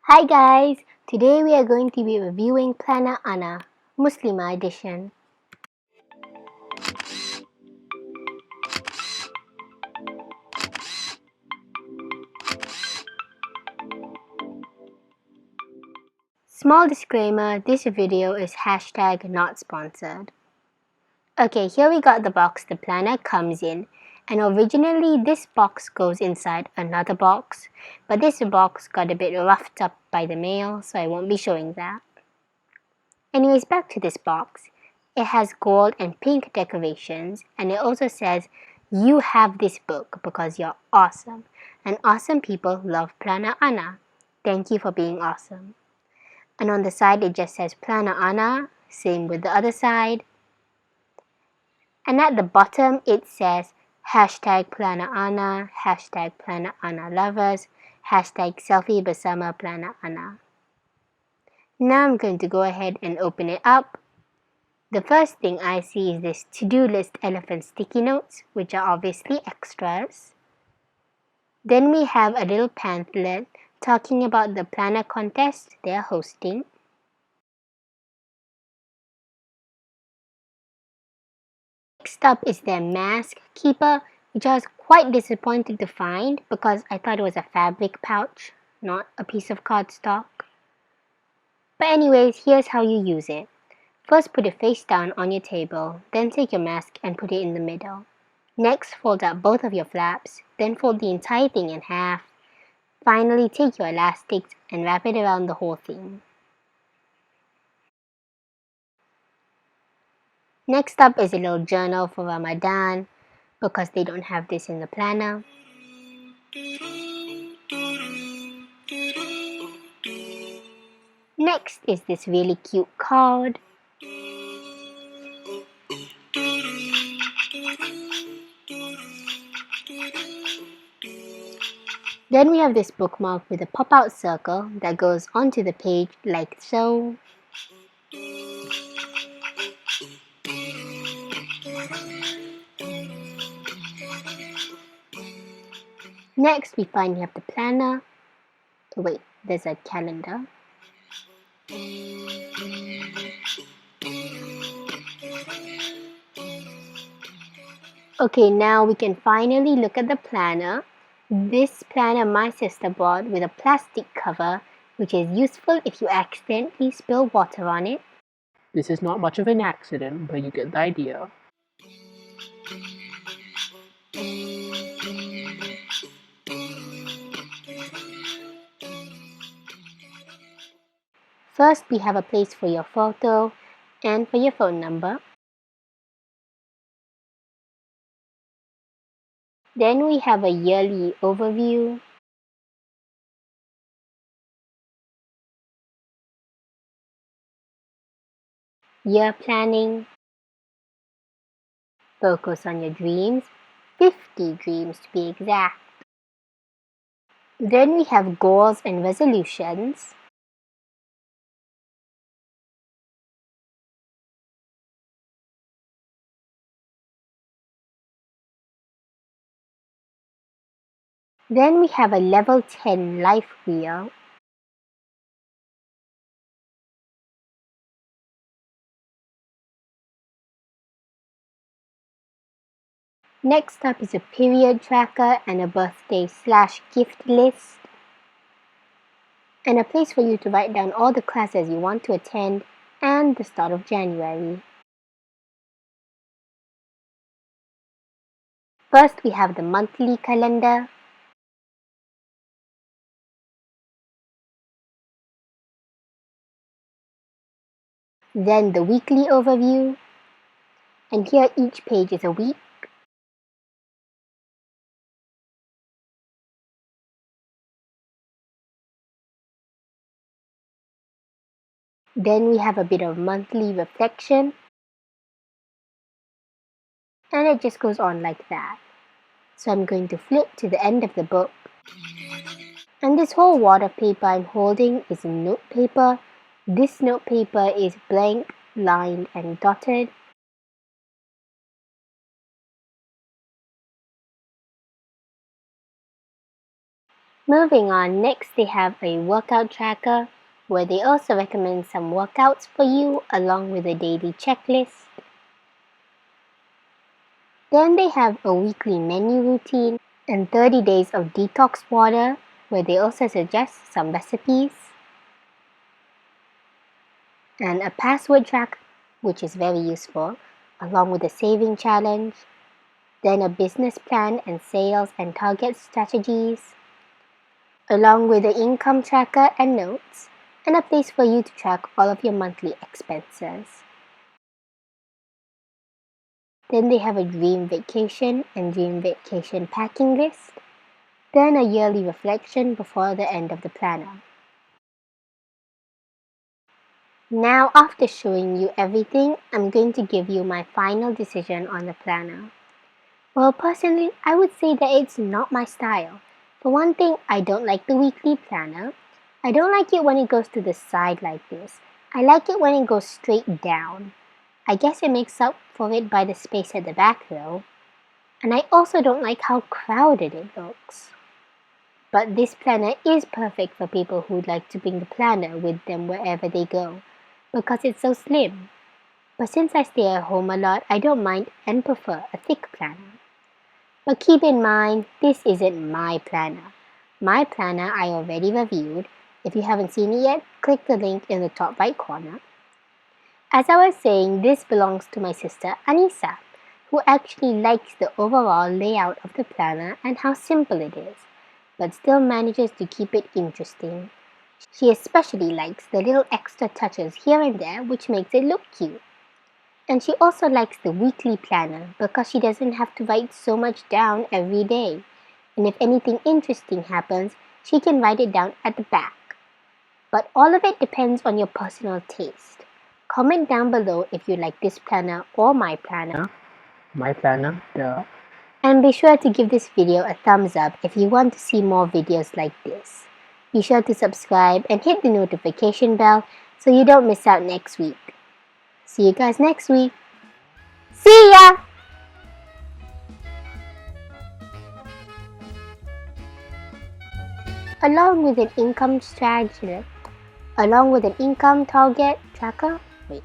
Hi guys! Today we are going to be reviewing Planner Anna, Muslimah edition. Small disclaimer, this video is hashtag not sponsored. Okay, here we got the box the planner comes in, and originally this box goes inside another box, but this box got a bit roughed up by the mail, so I won't be showing that. Anyways, back to this box. It has gold and pink decorations, and it also says, "You have this book because you're awesome, and awesome people love Planner Anna. Thank you for being awesome." And on the side it just says Planner Anna, same with the other side. And at the bottom it says hashtag Planner Anna, hashtag Planner Anna lovers, hashtag selfie bersama Planner Anna. Now I'm going to go ahead and open it up. The first thing I see is this to-do list elephant sticky notes, which are obviously extras. Then we have a little pamphlet talking about the planner contest they're hosting. Next up is their mask keeper, which I was quite disappointed to find because I thought it was a fabric pouch, not a piece of cardstock. But anyways, here's how you use it. First, put it face down on your table, then take your mask and put it in the middle. Next, fold up both of your flaps, then fold the entire thing in half. Finally, take your elastics and wrap it around the whole thing. Next up is a little journal for Ramadan, because they don't have this in the planner. Next is this really cute card. Then we have this bookmark with a pop-out circle that goes onto the page like so. Next we finally have the planner. Oh, wait, there's a calendar. Okay, now we can finally look at the planner. This planner my sister bought with a plastic cover, which is useful if you accidentally spill water on it. This is not much of an accident, but you get the idea. First, we have a place for your photo and for your phone number. Then we have a yearly overview. Year planning. Focus on your dreams. 50 dreams to be exact. Then we have goals and resolutions. Then we have a level 10 life wheel. Next up is a period tracker and a birthday/gift list. And a place for you to write down all the classes you want to attend and the start of January. First, we have the monthly calendar. Then the weekly overview. And here each page is a week. Then we have a bit of monthly reflection. And it just goes on like that. So I'm going to flip to the end of the book. And this whole wad of paper I'm holding is note paper. This note paper is blank, lined and dotted. Moving on, next they have a workout tracker where they also recommend some workouts for you along with a daily checklist. Then they have a weekly menu routine and 30 days of detox water where they also suggest some recipes. And a password tracker, which is very useful, along with a saving challenge. Then a business plan and sales and target strategies, along with the income tracker and notes, and a place for you to track all of your monthly expenses. Then they have a dream vacation and dream vacation packing list, then a yearly reflection before the end of the planner. Now, after showing you everything, I'm going to give you my final decision on the planner. Well, personally, I would say that it's not my style. For one thing, I don't like the weekly planner. I don't like it when it goes to the side like this. I like it when it goes straight down. I guess it makes up for it by the space at the back though. And I also don't like how crowded it looks. But this planner is perfect for people who'd like to bring the planner with them wherever they go, because it's so slim. But since I stay at home a lot, I don't mind and prefer a thick planner. But keep in mind, this isn't my planner. My planner I already reviewed. If you haven't seen it yet, click the link in the top right corner. As I was saying, this belongs to my sister Anissa, who actually likes the overall layout of the planner and how simple it is, but still manages to keep it interesting. She especially likes the little extra touches here and there which makes it look cute. And she also likes the weekly planner because she doesn't have to write so much down every day. And if anything interesting happens, she can write it down at the back. But all of it depends on your personal taste. Comment down below if you like this planner or my planner. My planner, duh. And be sure to give this video a thumbs up if you want to see more videos like this. Be sure to subscribe and hit the notification bell so you don't miss out next week. See you guys next week. See ya! Along with an income strategy, along with an income target tracker, wait,